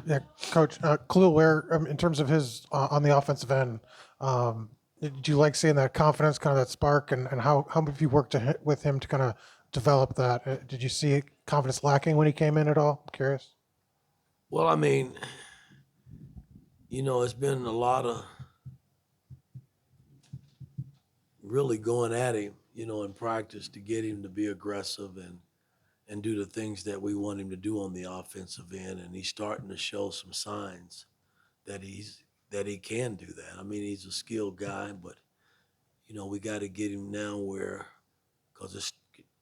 Yeah, Coach Khalil Ware, in terms of his on the offensive end, did you like seeing that confidence, kind of that spark, and how have you worked with him to kind of develop that? Did you see confidence lacking when he came in at all? I'm curious. Well, I mean, it's been a lot of really going at him, in practice to get him to be aggressive and do the things that we want him to do on the offensive end, and he's starting to show some signs that he can do that. I mean, he's a skilled guy, but we got to get him now where because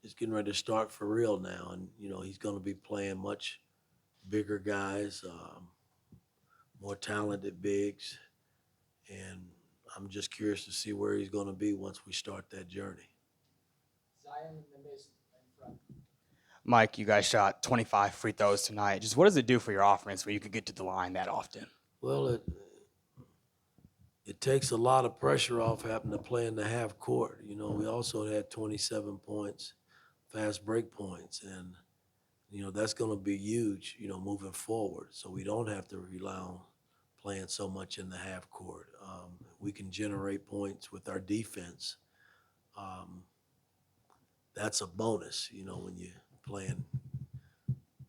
it's getting ready to start for real now, and he's going to be playing much bigger guys, more talented bigs, and I'm just curious to see where he's going to be once we start that journey. Mike, you guys shot 25 free throws tonight. Just what does it do for your offense where you could get to the line that often? Well, it takes a lot of pressure off having to play in the half court. We also had 27 points, fast break points, and that's going to be huge. Moving forward, so we don't have to rely on playing so much in the half court. We can generate points with our defense. Um, that's a bonus. When you playing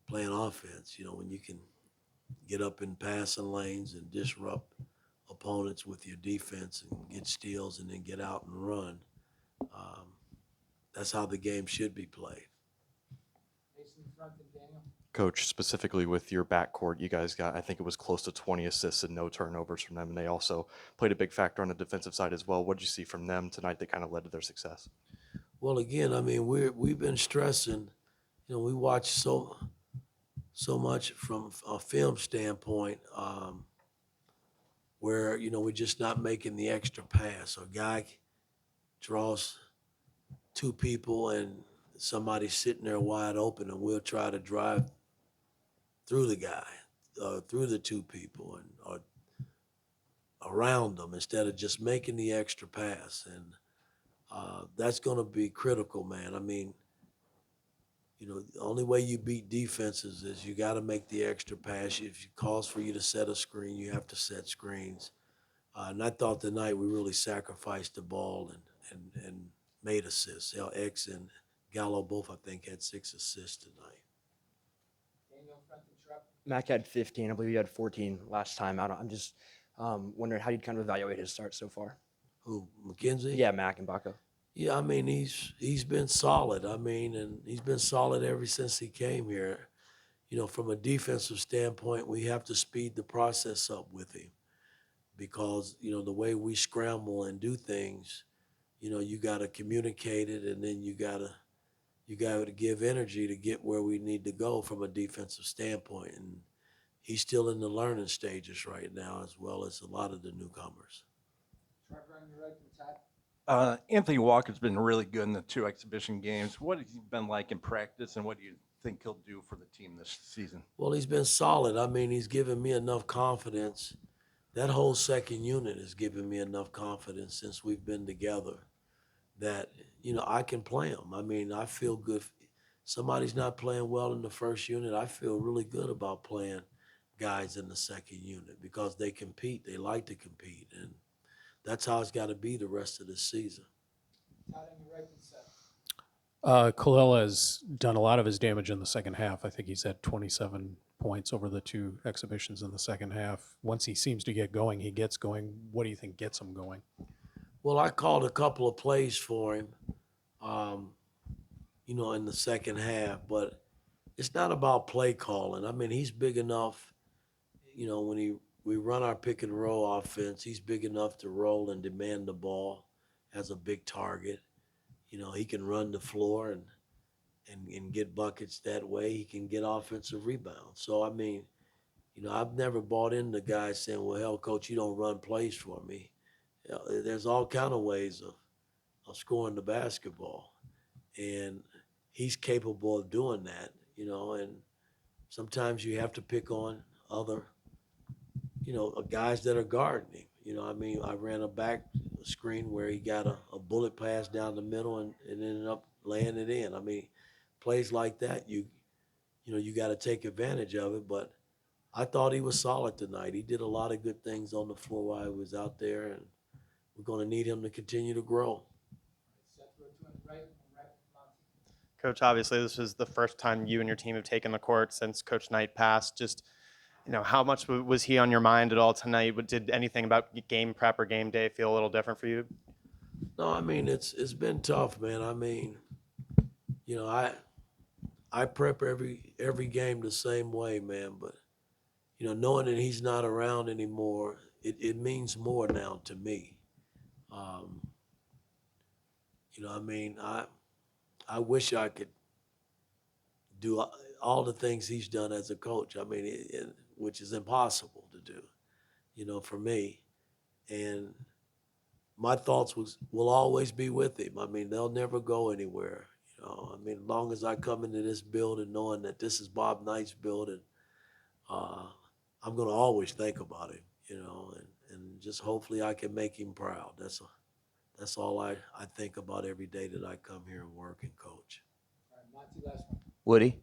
playing offense. When you can get up in passing lanes and disrupt opponents with your defense and get steals and then get out and run. Um, that's how the game should be played. Coach, specifically with your backcourt, you guys got, I think it was close to 20 assists and no turnovers from them, and they also played a big factor on the defensive side as well. What did you see from them tonight that kind of led to their success? Well, again, I mean, we've been stressing. We watch so much from a film standpoint, where we're just not making the extra pass. A guy draws two people and somebody's sitting there wide open, and we'll try to drive through the guy, through the two people, and or around them instead of just making the extra pass. And that's going to be critical, man. I mean, the only way you beat defenses is you got to make the extra pass. If it calls for you to set a screen, you have to set screens. And I thought tonight we really sacrificed the ball and made assists. X and Gallo both, I think, had 6 assists tonight. Mac had 15. I believe you had 14 last time out. I'm just wondering how you'd kind of evaluate his start so far. Who, McKenzie? Yeah, Mac and Baco. Yeah, I mean he's been solid. I mean, and he's been solid ever since he came here. From a defensive standpoint, we have to speed the process up with him because the way we scramble and do things, you got to communicate it, and then you got to give energy to get where we need to go from a defensive standpoint. And he's still in the learning stages right now, as well as a lot of the newcomers. Anthony Walker's been really good in the 2 exhibition games. What has he been like in practice, and what do you think he'll do for the team this season? Well, he's been solid. I mean, he's given me enough confidence. That whole second unit has given me enough confidence since we've been together that, I can play him. I mean, I feel good. Somebody's not playing well in the first unit. I feel really good about playing guys in the second unit because they compete. They like to compete. And that's how it's got to be the rest of the season. Khalil has done a lot of his damage in the second half. I think he's had 27 points over the 2 exhibitions in the second half. Once he seems to get going, he gets going. What do you think gets him going? Well, I called a couple of plays for him, in the second half, but it's not about play calling. I mean, he's big enough, when we run our pick and roll offense, he's big enough to roll and demand the ball as a big target. He can run the floor and get buckets that way. He can get offensive rebounds. So, I mean, I've never bought into guys saying, well, hell, coach, you don't run plays for me. There's all kind of ways of scoring the basketball. And he's capable of doing that, and sometimes you have to pick on other, guys that are guarding him. I mean, I ran a back screen where he got a bullet pass down the middle and ended up laying it in. I mean, plays like that, you got to take advantage of it. But I thought he was solid tonight. He did a lot of good things on the floor while he was out there, and we're going to need him to continue to grow. Coach, obviously this was the first time you and your team have taken the court since Coach Knight passed. Just, how much was he on your mind at all tonight? Did anything about game prep or game day feel a little different for you? No, I mean it's been tough, man. I mean, I prep every game the same way, man. But knowing that he's not around anymore, it means more now to me. Um, I mean, I wish I could do all the things he's done as a coach. I mean, which is impossible to do, for me. And my thoughts will always be with him. I mean, they'll never go anywhere. I mean, as long as I come into this building knowing that this is Bob Knight's building, I'm going to always think about him, and just hopefully I can make him proud. That's all I think about every day that I come here and work and coach. Woody,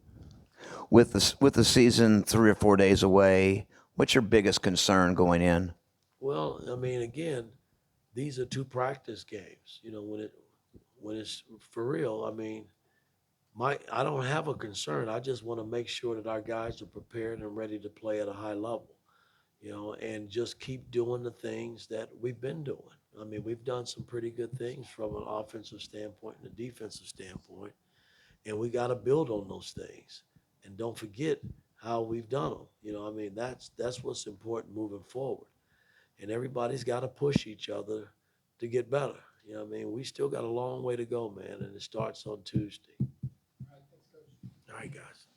with the season 3 or 4 days away, what's your biggest concern going in? Well, I mean, again, these are 2 practice games. When it's for real, I mean, I don't have a concern. I just want to make sure that our guys are prepared and ready to play at a high level, and just keep doing the things that we've been doing. I mean, we've done some pretty good things from an offensive standpoint and a defensive standpoint, and we got to build on those things. And don't forget how we've done them. I mean, that's what's important moving forward. And everybody's got to push each other to get better. I mean, we still got a long way to go, man, and it starts on Tuesday. All right, guys.